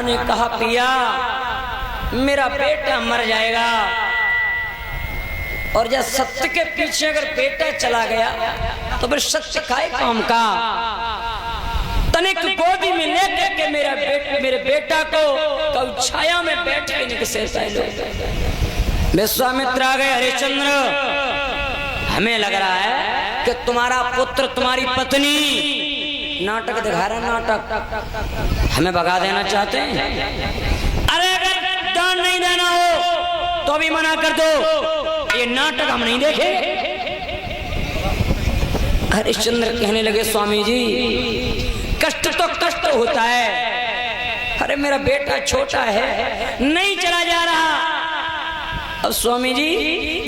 ने कहा पिया मेरा बेटा मर जाएगा, और जब सत्य के पीछे अगर बेटा चला गया तो फिर सत्य काय काम का। तनिक गोदी में लेकर के मेरे बेटा को कब छाया में बैठ के से विश्वामित्र आ गए। हरिश्चंद्र हमें लग रहा है कि तुम्हारा पुत्र तुम्हारी पत्नी नाटक दिखा रहा, नाटक हमें भगा देना चाहते हैं। अरे अगर दान नहीं देना हो तो भी मना कर दो, ये नाटक हम नहीं देखे। हरिश्चंद्र कहने लगे स्वामी जी कष्ट तो कष्ट होता है, अरे मेरा बेटा छोटा है नहीं चला जा रहा। अब स्वामी जी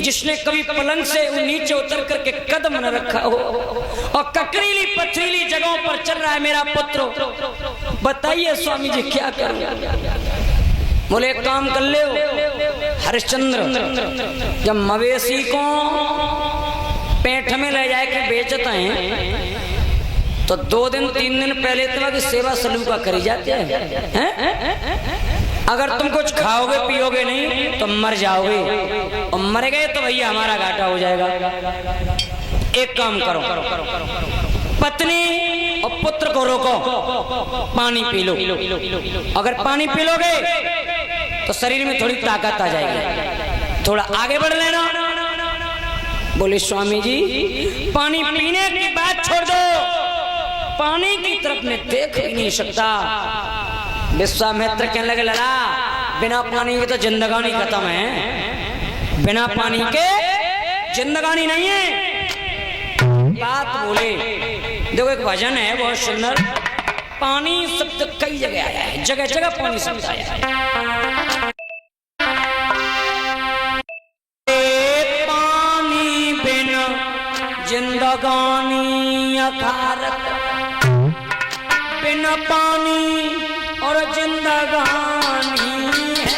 जिसने कभी पलंग से नीचे उतर करके कदम न रखा हो और ककरीली पथरीली जगहों पर चल रहा है मेरा पुत्र, बताइए स्वामी जी क्या करूं। बोले एक काम कर ले हरिश्चंद्र, जब मवेशी को पेट में ले जाए के बेचते हैं तो 2 दिन 3 दिन पहले तुम्हारी सेवा सलूका करी जाती है। अगर तुम कुछ खाओगे पियोगे नहीं तो मर जाओगे, और मर गए तो भैया हमारा घाटा हो जाएगा। एक काम करो, पत्नी और पुत्र को रोको, पानी पी लो। अगर पानी पी लोगे तो शरीर में थोड़ी ताकत आ जाएगी, थोड़ा आगे बढ़ लेना। बोले स्वामी जी पानी पीने की बात छोड़ दो, पानी की तरफ में देख ही नहीं सकता। विश्वामित्र कहने लगे लला बिना पानी के तो जिंदगानी खत्म है, बिना पानी के जिंदगानी नहीं है। बात बोले देखो एक भजन है बहुत सुंदर, पानी शब्द कई जगह आया है, जगह जगह पानी शब्द आया है। पानी बिना जिंदगानी अखारत, बिना पानी और जिंदगानी है।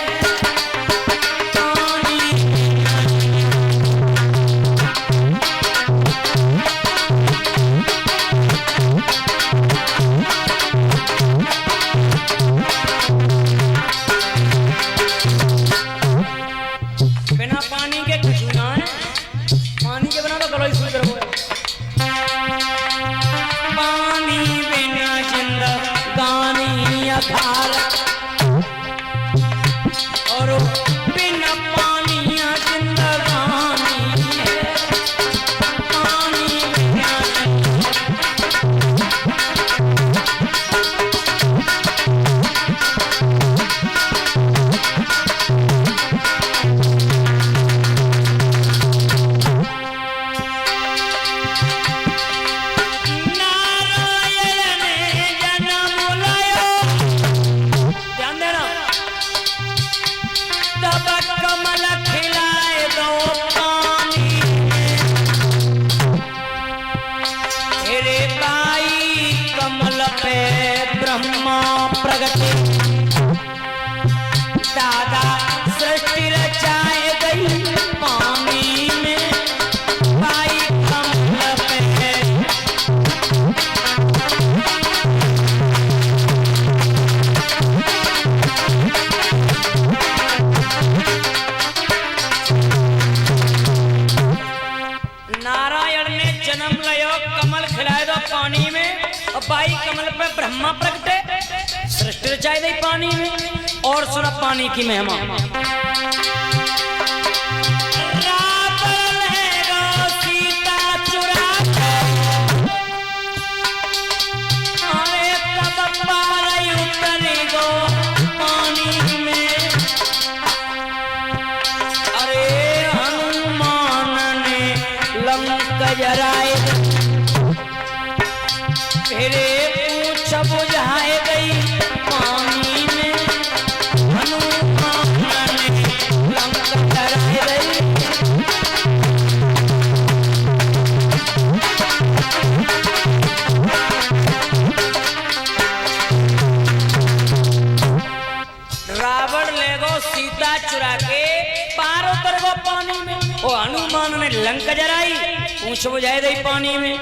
पानी बिना पानी के कुछ ना है, पानी के बिना तो गलो शुरू करो। पानी बिना जिंदगानी अखारत, और बिना पानी जिंदगानी है। पानी बिना प्रगति दादा सृष्टि रचाए गई पानी में, पाई कमल पे। नारायण ने जन्म लियो कमल खिलाए दो पानी में, और बाई कमल पे ब्रह्मा प्रगटे सृष्टि रचाई गई पानी में। और सुना पानी की महिमा, सीता चुरा उतरी गो पानी में। अरे हनुमान ने लंक जराए, फिर पूछ बुझाए गई पानी में। हनुमान ने लंक जराए गई, रावण ले गो सीता चुरा के पार उतर गो पानी में। वो हनुमान ने लंक जराई, पूछ बुझाए गई पानी में।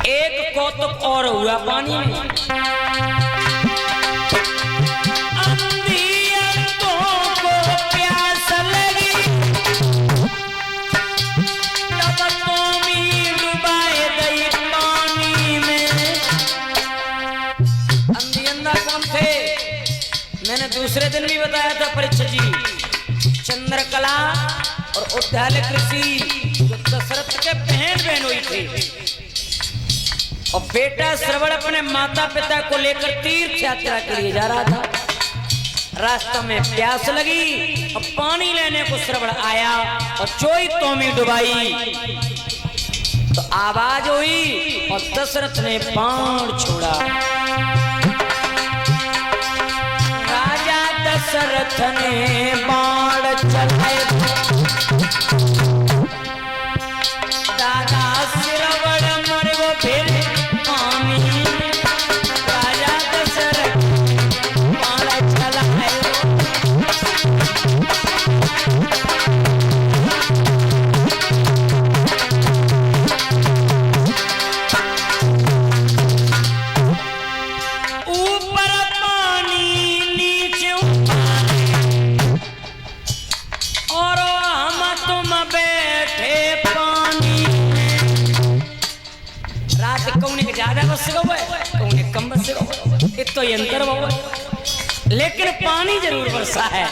एक कौतुक और हुआ पानी में, मैंने दूसरे दिन भी बताया था परीक्षित जी, चंद्रकला और उद्यालय कृषि जो दशरथ के बहन हुई थी, और बेटा श्रवण अपने माता पिता को लेकर तीर्थ यात्रा के लिए जा रहा था। रास्ते में प्यास लगी और पानी लेने को श्रवण आया और चोई में डुबाई तो आवाज हुई और दशरथ ने बाण छोड़ा। राजा दशरथ ने बाण चलाए, दादा श्रवण मर वो फिर पानी। राजा दशरथ बाण चलाए, ऊपर पानी नीचे और हम तुम बैठे पानी में। रात कौन के ज्यादा बस गो कौन कम बस गो, इतो यंत्र बाबा, लेकिन पानी जरूर बरसा है।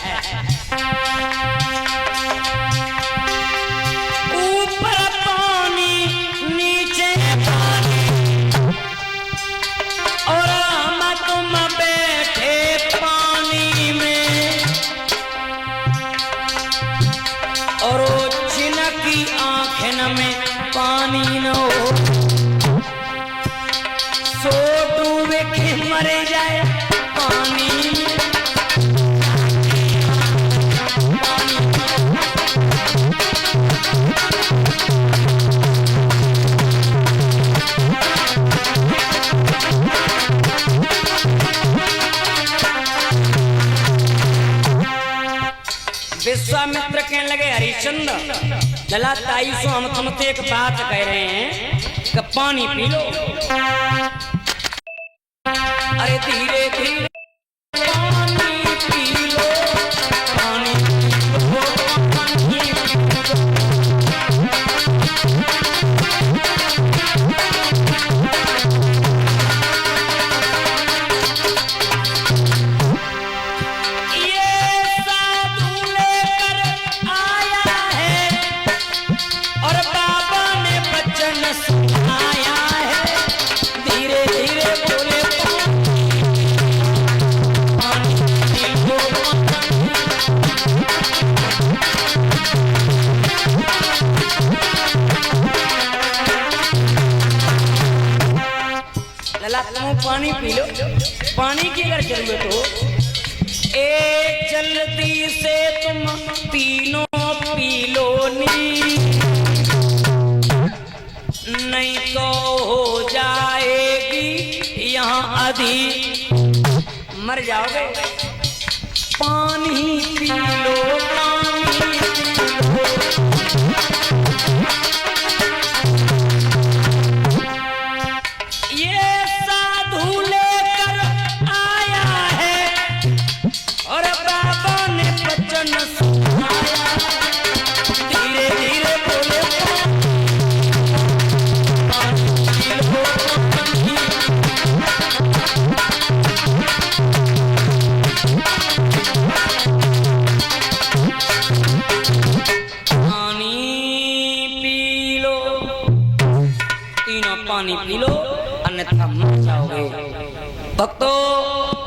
ऊपर पानी नीचे पानी और हम तुम बैठे पानी में, और वो चिनकी आंखें में पानी न हो, सो डूबे के मरे जाए पानी में। विश्वामित्र कहने लगे हरिश्चंद्र लला ताई सो हम तुमसे एक बात कह रहे हैं कि पानी पी लो। अरे धीरे धीरे पानी पी लो, पानी पी लो, पानी पी लो। पानी पी लो, पानी की अगर जरूरत हो ए जल्दी से तुम तीनों पी लो नी, नहीं तो हो जाएगी यहाँ आधी, मर जाओगे। पानी पी लो, पानी पी लो। धीरे धीरे बोले पानी पी लो, तीनों पानी पी लो अन्यथा मर जाओगे। भक्तों,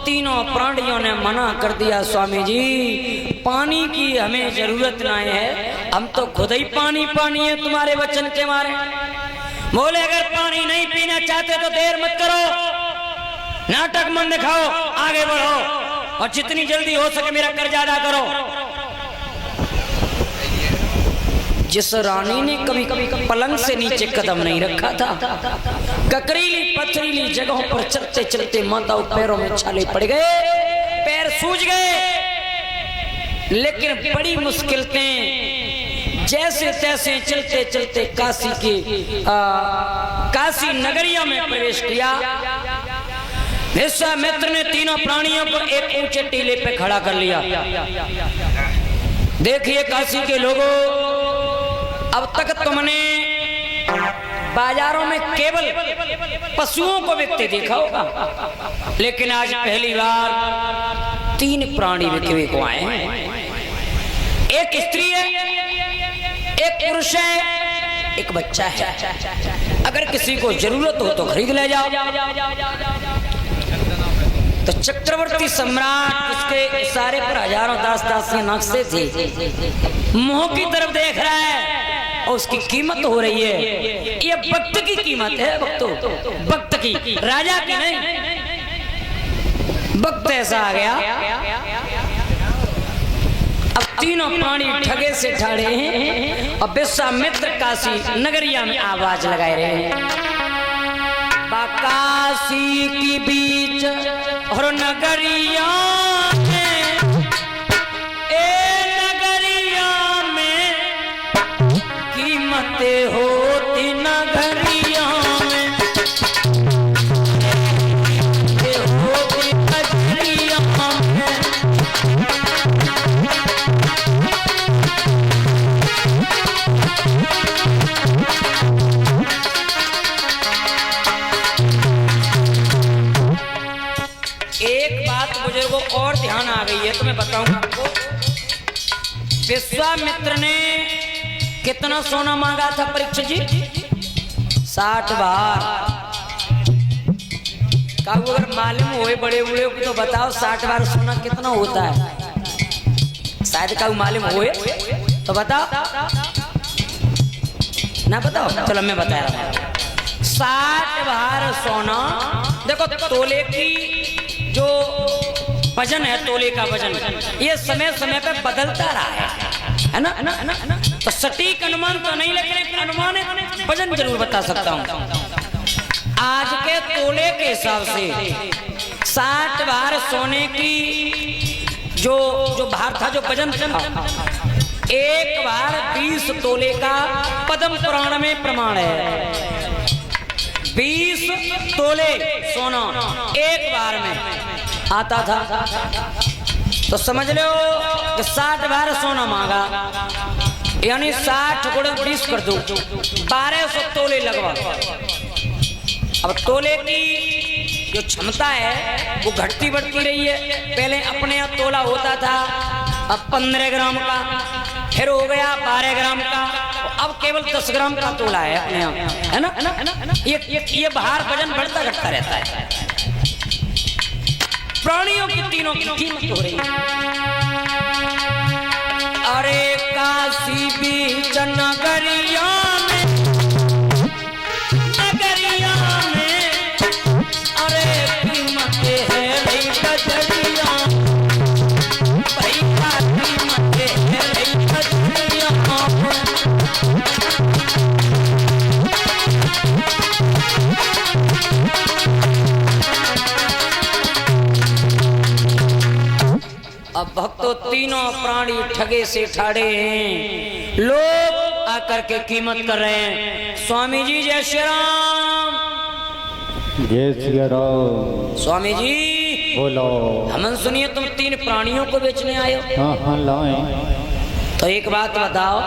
तीनों प्राणियों ने मना कर दिया स्वामी जी पानी की हमें जरूरत नहीं है, हम तो खुद ही पानी पानी है तुम्हारे वचन के मारे। बोले अगर पानी नहीं पीना चाहते तो देर मत करो, नाटक मन दिखाओ, आगे बढ़ो और जितनी जल्दी हो सके मेरा कर्जा अदा करो। जिस रानी ने कभी कभी पलंग से नीचे कदम नहीं रखा था, ककरीली पथरीली जगहों पर चलते चलते माता पैरों में छाले पड़ गए, पैर सूज गए, लेकिन बड़ी मुश्किल से जैसे तैसे चलते चलते काशी नगरिया में प्रवेश किया। विश्वामित्र ने तीनों प्राणियों को एक ऊंचे टीले पे खड़ा कर लिया। देखिए काशी के लोगों, अब तक तुमने बाजारों में केवल पशुओं को बिकते देखा होगा, लेकिन आज पहली बार तीन प्राणी बिकवे को आए हैं। एक स्त्री है, एक पुरुष है, एक बच्चा है। अगर किसी को जरूरत हो तो खरीद ले जाओ। तो चक्रवर्ती सम्राट उसके इशारे पर हजारों दास दासियां नाचते थे, मुंह की तरफ देख रहा है और उसकी कीमत हो रही है। ये भक्त की कीमत है, भक्तों, भक्त की, राजा की नहीं। भक्त ऐसा आ गया। अब तीनों प्राणी ठगे से ठाड़े हैं और विश्वामित्र काशी नगरिया में आवाज लगाए रहे हैं। काशी की बीच और नगरिया में, ए नगरिया में कीमतें होती नगरिया में, होती नगरिया में। बुजुर्गों और ध्यान आ गई है तो मैं बताऊंगा आपको। विश्वामित्र ने कितना सोना मांगा था परीक्षित जी? 60 बार। काऊ अगर मालूम होए बड़े बूढ़े को तो बताओ 60 बार सोना कितना होता है? शायद काऊ मालूम होए तो बताओ ना, बताओ। चलो मैं बता रहा हूँ। 60 बार सोना। देखो तोले की जो वजन है, तोले का वजन, ये समय समय पे बदलता रहा है ना? तो सटीक अनुमान तो नहीं, लेकिन एक अनुमान वजन जरूर बता सकता हूँ। आज के तोले के हिसाब से 60 बार सोने की जो भार था, जो वजन था, एक बार 20 तोले का पद्म पुराण में प्रमाण है। 20 तोले सोना एक बार में आता था। तो समझ लो कि 60 बार सोना मांगा, यानी 60 गुणा 20 कर दो, 1200 तोले लगवा। अब तोले की जो क्षमता है वो घटती बढ़ती रही है। पहले अपने यहाँ तोला होता था, अब 15 ग्राम का, फिर हो गया 12 ग्राम का, अब केवल 10 ग्राम का तोला है अपने यहाँ, है ना? ये भार वजन बढ़ता घटता रहता है। प्राणियों की तीनों की कीमत हो रही है। अरे काशी बीच नगरिया में, नगरिया में, अरे कीमतें है भाई कजरिया, भाई का कीमतें है भाई कजरिया। अब भक्तों तीनों प्राणी ठगे से ठाड़े हैं, लोग आकर के कीमत कर रहे हैं। स्वामी जी जय श्री राम। जय श्री राम। स्वामी जी बोलो। हमन सुनिए, तुम 3 प्राणियों को बेचने आए हो? हाँ लाए। तो एक बात बताओ,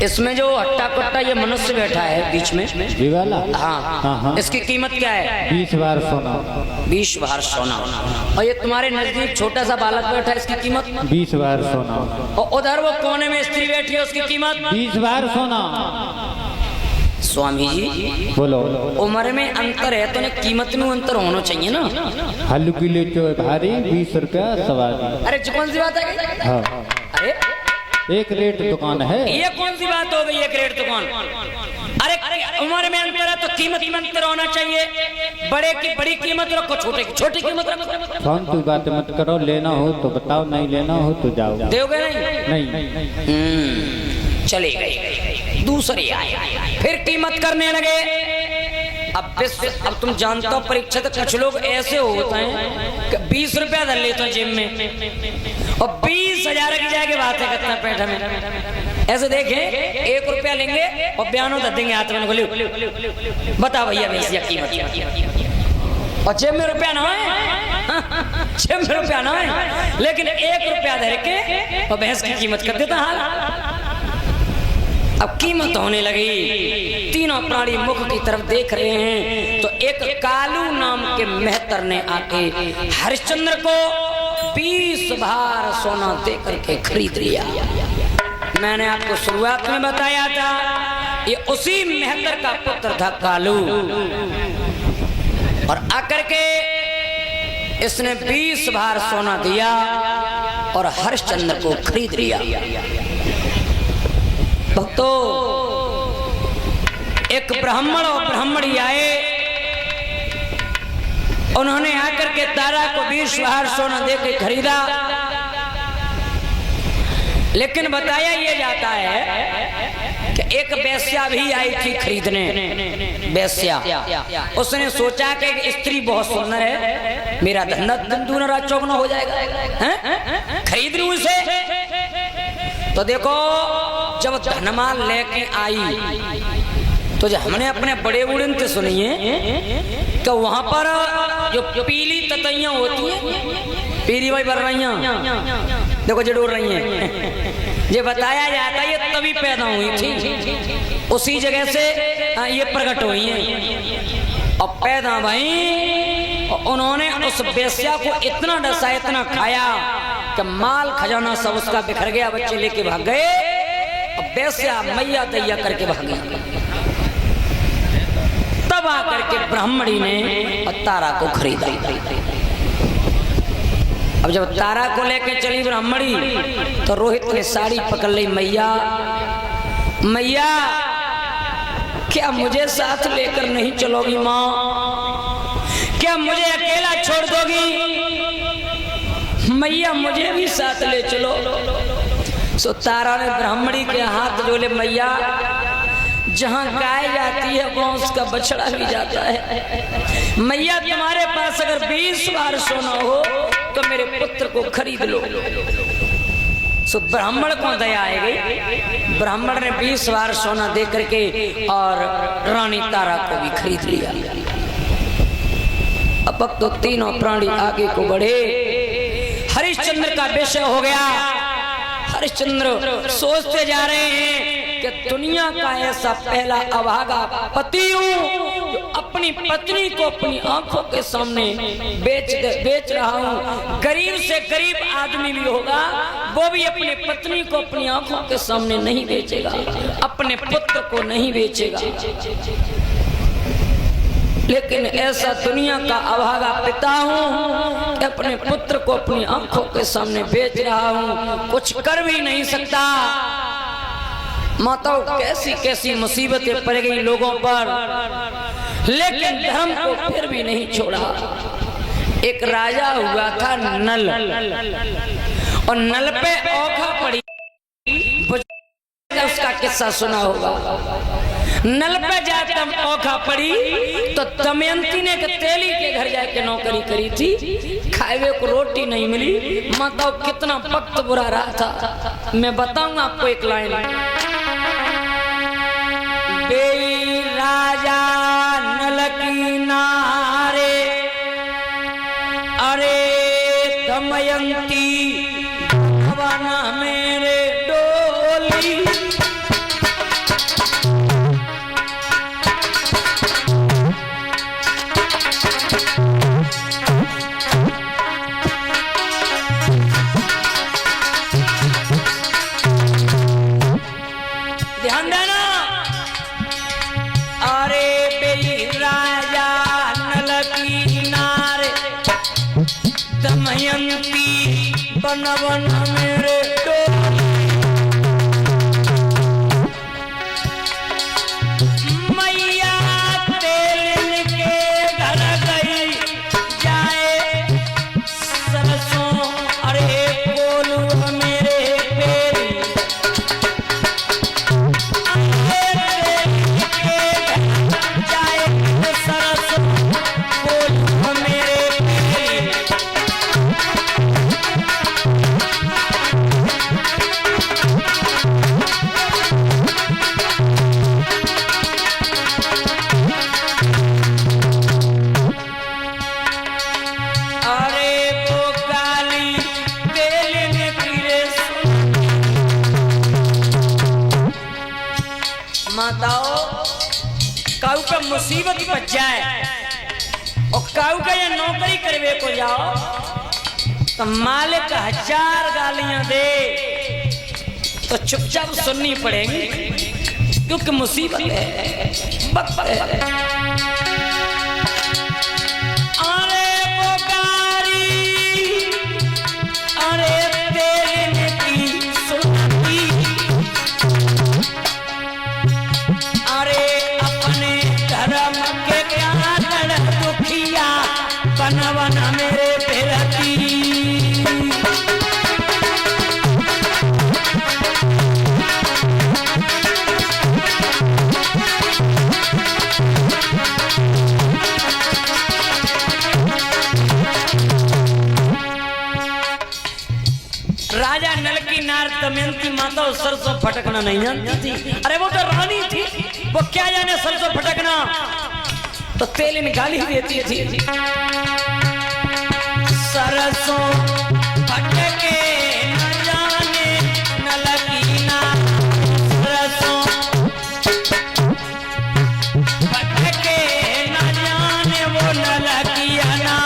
इसमें जो हट्टा कट्टा ये मनुष्य बैठा है बीच में, ये वाला? हाँ। इसकी कीमत क्या है? 20 बार सोना। 20 बार सोना। और ये तुम्हारे नजदीक छोटा सा बालक बैठा है, इसकी कीमत? 20 बार सोना। और उधर वो कोने में स्त्री बैठी है, उसकी कीमत? 20 बार सोना। स्वामी जी बोलो। उम्र में अंतर है तो ने कीमत में अंतर होना चाहिए ना? हल्की ले जो भारी 20 रुपया सवारी। अरे कौन सी बात है? हाँ। अरे एक रेट दुकान है। ये कौन सी बात हो गई? एक रेट दुकान? अरे उम्र में अंतर है तो कीमत में अंतर होना चाहिए। बड़े की बड़ी कीमत रखो, छोटे की छोटी कीमत रखो। फालतू बात मत करो। लेना हो तो बताओ, नहीं लेना हो तो जाओ। दोगे नहीं? नहीं। चले गए। दूसरी आई, फिर कीमत करने लगे। अब तुम जानते हो परीक्षित कुछ लोग ऐसे होते हैं कि 20 रुपया धर लेते हैं जेब में और 20,000 की जाके बातें करते हैं पेट में। ऐसे देखें 1 रुपया लेंगे और बयानों धर देंगे हाथ में, बोले बता भैया भैंसिया कीमत, और जेब में रुपया ना है, जेब में रुपया ना है, लेकिन 1 रुपया धर के और भैंस की कीमत कर देता हाल। अब कीमत होने लगी। तीनों प्राणी मुख की तरफ देख रहे हैं तो एक कालू नाम के मेहतर ने आके हरिश्चंद्र को 20 भार सोना दे करके खरीद लिया। मैंने आपको शुरुआत में बताया था ये उसी मेहतर का पुत्र था कालू, और आकर के इसने 20 भार सोना दिया और हरिश्चंद्र को खरीद लिया। भक्तों, एक ब्राह्मण और ब्राह्मणी आए, उन्होंने आकर के तारा को 20 भार सोना देकर खरीदा। लेकिन बताया ये जाता है कि एक वेश्या भी आई थी खरीदने। वेश्या, उसने सोचा कि स्त्री बहुत सुंदर है, मेरा धंधा दूना चौगुना हो जाएगा, हैं? खरीद लूं इसे। तो देखो, जब धनमाल लेके आई तो जो हमने अपने बड़े बूढ़े से सुनी है तो वहां पर जो पीली ततैयां होती हैं, पीली भाई बढ़ रही हैं, देखो जड़ोर रही हैं, ये बताया जाता है ये तभी पैदा हुई थी, उसी जगह से ये प्रकट हुई हैं। और पैदा भाई उन्होंने उस वेश्या को इतना डसा, इतना खाया कि माल खजाना सब उसका बिखर गया, बच्चे लेके भाग गए। अब वेश्या मैया दैया करके भाग गई। तब आकर के ब्राह्मणी ने तारा को खरीदा। अब जब तारा को लेकर चली ब्राह्मणी तो रोहित ने साड़ी पकड़ ली। मैया, मैया, क्या मुझे साथ लेकर नहीं चलोगी माँ? क्या मुझे अकेला छोड़ दोगी? मैया, मुझे भी साथ ले चलो। सो तारा ने ब्राह्मणी के हाथ जोड़े। मैया, जहाँ गाय जाती है वहाँ उसका बछड़ा भी जाता है। मैया, तुम्हारे पास अगर 20 बार सोना हो तो मेरे पुत्र को खरीद लो। सो ब्राह्मण को दया आ गई। ब्राह्मण ने 20 बार सोना दे करके और रानी तारा को भी खरीद लिया। अब तो तीनों प्राणी आगे को बढ़े। हरिश्चंद्र का विषय हो गया। हरिश्चंद्र सोचते जा रहे हैं कि दुनिया का ऐसा पहला अभागा पति हूँ जो अपनी पत्नी को अपनी आंखों के सामने बेच रहा हूँ। गरीब से गरीब आदमी भी होगा वो भी अपनी पत्नी को अपनी आंखों के सामने नहीं बेचेगा, अपने पुत्र को नहीं बेचेगा। लेकिन ऐसा दुनिया का अभागा पिता हूँ कि अपने पुत्र को अपनी आंखों के सामने बेच रहा हूँ, कुछ कर भी नहीं सकता। माताओं, कैसी कैसी मुसीबतें पड़ गई लोगों पर, लेकिन धर्म को फिर भी नहीं छोड़ा। एक राजा हुआ था नल, और नल पे औखा पड़ी, उसका किस्सा सुना होगा। नल पे जाकर औखा पड़ी तो दमयंती ने तेली के घर जाके नौकरी करी थी, खाए को रोटी नहीं मिली। माताओं, कितना वक्त बुरा रहा था। मैं बताऊंगा आपको एक लाइन। बेई राजा नल की नारे, अरे दमयंती भवन मेरे डोली। ध्यान देना। अरे बेई राजा नल की नारे, दमयंती बन बन मेरे डोली। मैया तेल के घर गई जाए सरसों, अरे बोलू मेरे पेरी। माताओं, काऊ का मुसीबत बच जाए और काऊ का ये नौकरी करवे को जाओ तो तो मालिक 1000 गालियां दे तो चुपचाप सुननी पड़ेगी, क्योंकि मुसीबत है, वक्त है। अरे पुकारी, अरे तेरे की सुनती, अरे अपने धर्म के कारण दुखिया बनवन मेरे फिरती। राजा नल की नार दमयंती माता सरसों फटकना नहीं जानती थी। अरे वो तो रानी थी, वो क्या जाने सरसों फटकना। तो तेलिन गाली देती थी, सरसों फटके न जाने नल की नार, सरसों फटके न जाने वो नल की अनार।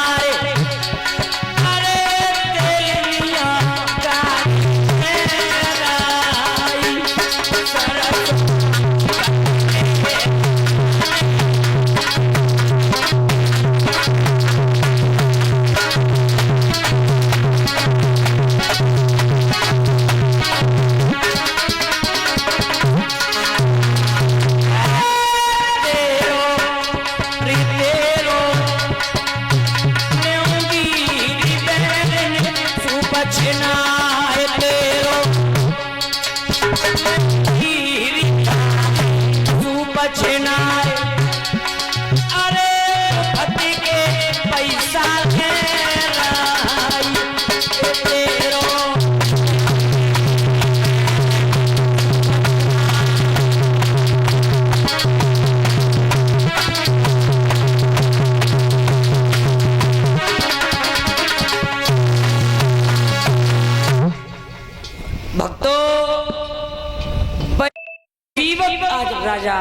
आज राजा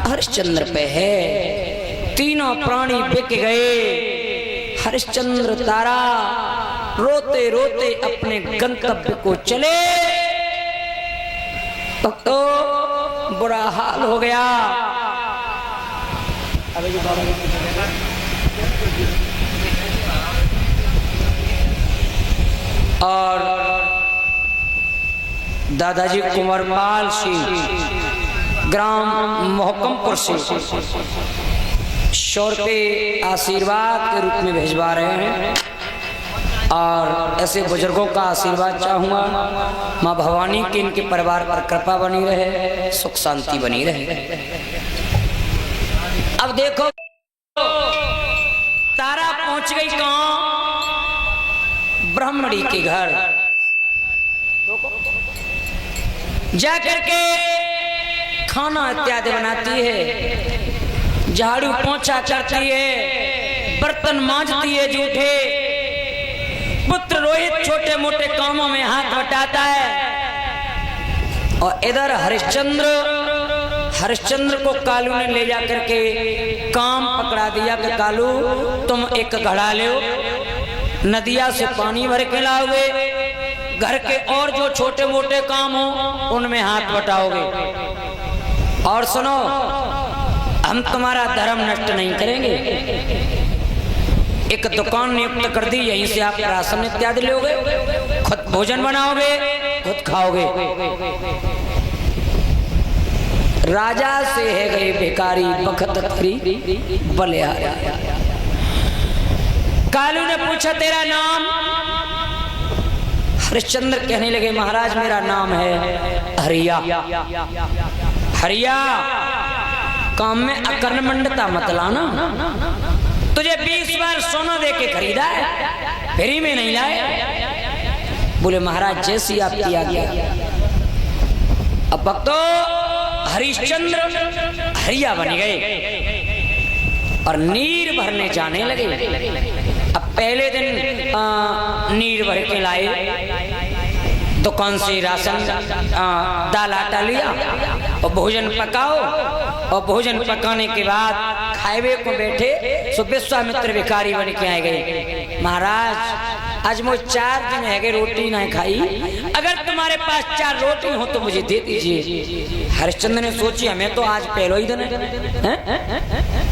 हरिश्चंद्र पे है। तीनों प्राणी बिक गए। हरिश्चंद्र तारा रोते रोते अपने गंतव्य को चले। तो बुरा हाल हो गया। और दादाजी कुंवरपाल सिंह ग्राम मोहकमपुर से 100 रुपये आशीर्वाद के रूप में भिजवा रहे हैं। और ऐसे बुजुर्गों का आशीर्वाद चाहूँगा। माँ भवानी की इनके परिवार पर कृपा बनी रहे, सुख शांति बनी रहे। अब देखो तारा पहुंच गई कहाँ? ब्राह्मणी के घर जाकर के खाना इत्यादि बनाती है, झाड़ू पोंछा करती है, बर्तन मांजती है जूठे। पुत्र रोहित छोटे मोटे कामों में हाथ बटाता है। और इधर हरिश्चंद्र को कालू ने ले जाकर के काम पकड़ा दिया कि कालू तुम एक घड़ा लो, नदिया से पानी भर के लाओगे, घर के और जो छोटे मोटे काम हो उनमें हाथ बटाओगे। और सुनो, हम तुम्हारा धर्म नष्ट नहीं करेंगे। एक दुकान नियुक्त कर दी, यहीं से आप राशन इत्यादि लोगे, खुद भोजन बनाओगे, खुद खाओगे। राजा से है गए भिखारी बखत खरी बलिहारी। कालू ने पूछा तेरा नाम? हरिश्चंद्र कहने लगे महाराज मेरा नाम है हरिया। हरिया, काम में अकर्णमंडता मत लाना। तुझे 20 बार सोना दे के खरीदा है, फ्री में नहीं लाए। बोले महाराज जैसी आपकी आज्ञा। अब भक्तों हरिश्चंद्र हरिया बन गए और नीर भरने जाने लगे। अब पहले दिन नीर भर के लाए, दुकान से राशन दाल आटा लिया और भोजन पकाओ। और भोजन पकाने के बाद खाए को बैठे, सो विश्वामित्र भिखारी बन के आए गए। महाराज आज मुझे 4 दिन है कि रोटी ना खाई, अगर तुम्हारे पास 4 रोटी हो तो मुझे दे दीजिए। हरिश्चंद्र ने सोची हमें तो आज पहलो ही दिन है,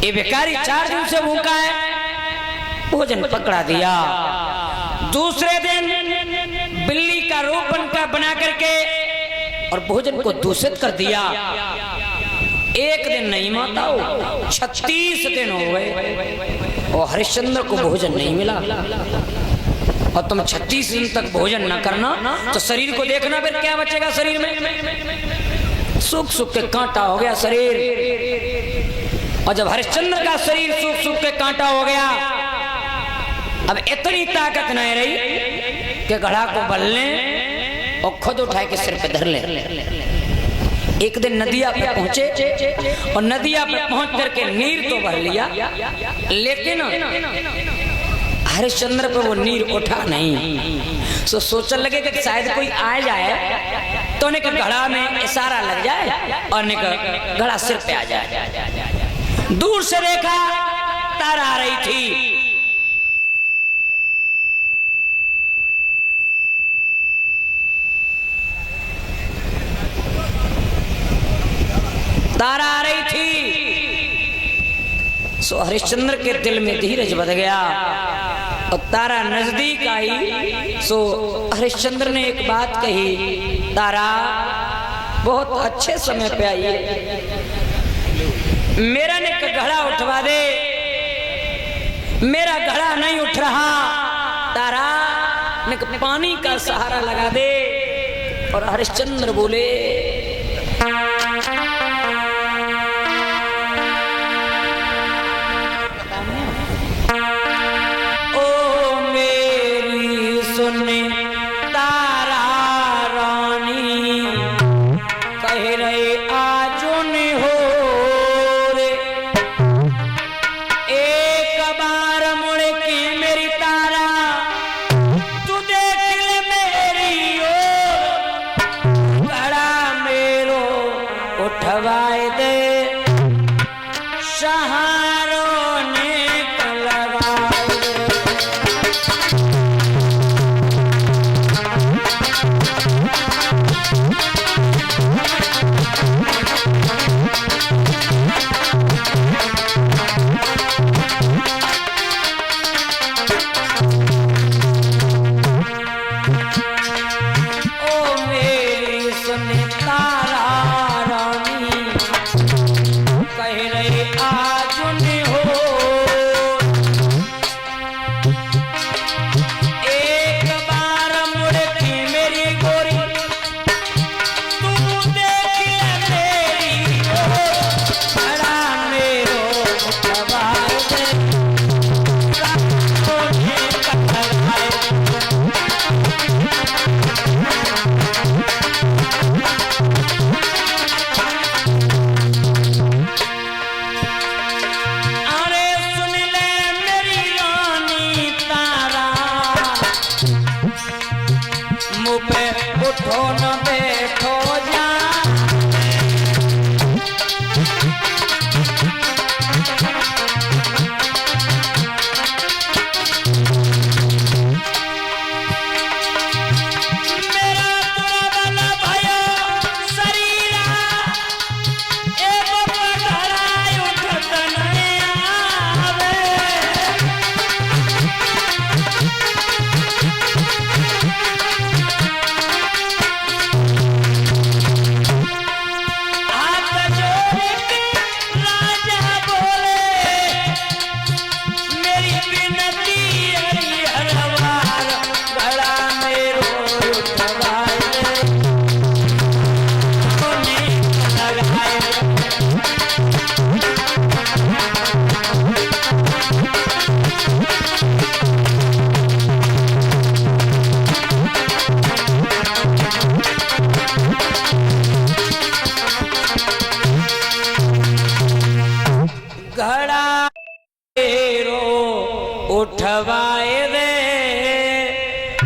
ये बेकारी 4 दिन से भूखा है। भोजन पकड़ा दिया। दूसरे दिन बिल्ली का रूप बना करके और भोजन को दूषित कर दिया। एक दिन नहीं माता, 36 दिन हो गए और हरिश्चंद्र को भोजन नहीं मिला। और तुम 36 दिन तक भोजन न करना तो शरीर को देखना फिर क्या बचेगा शरीर में। सूख सूख के कांटा हो गया शरीर। और जब हरिश्चंद्र का शरीर सूख सूख के कांटा हो गया, अब इतनी ताकत नहीं रही कि घड़ा को बल लें और खुद उठाए के सिर पे धर ले। एक दिन नदिया पे पहुंचे और नदिया पे पहुंच करके नीर तो भर लिया, लेकिन हरिश्चंद्र पे वो नीर उठा नहीं। तो सोचने लगे कि शायद कोई आ जाए तो उन्हें घड़ा में इशारा लग जाए और घड़ा सिर पे आ जाए। दूर से देखा तारा आ रही थी। तारा आ रही थी। सो हरिश्चंद्र के दिल में धीरज बढ़ गया और तारा नजदीक आई। सो हरिश्चंद्र ने एक बात कही, तारा बहुत अच्छे समय पे आई है, मेरा ने घड़ा उठवा दे। मेरा घड़ा नहीं उठ रहा, तारा ने पानी का सहारा लगा दे। और हरिश्चंद्र बोले, उठवाए दे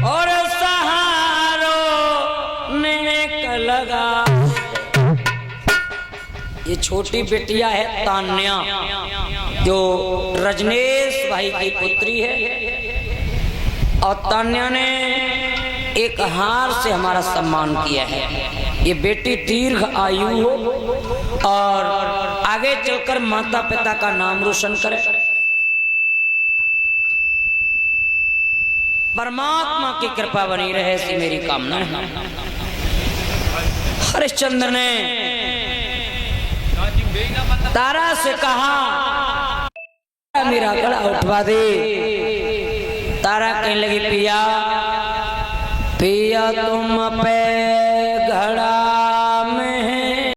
और सहारो निकल लगा। ये छोटी बेटिया है तान्या, जो रजनेश भाई की पुत्री है। और तान्या ने एक हार से हमारा सम्मान किया है। ये बेटी दीर्घ आयु हो और आगे चलकर माता पिता का नाम रोशन करे। परमात्मा की कृपा बनी रहे, ऐसी मेरी कामना है। हरिश्चंद्र ने तारा से कहा, मेरा गला उठवा दे। तारा कहने लगी, पिया पिया तुम पे घड़ा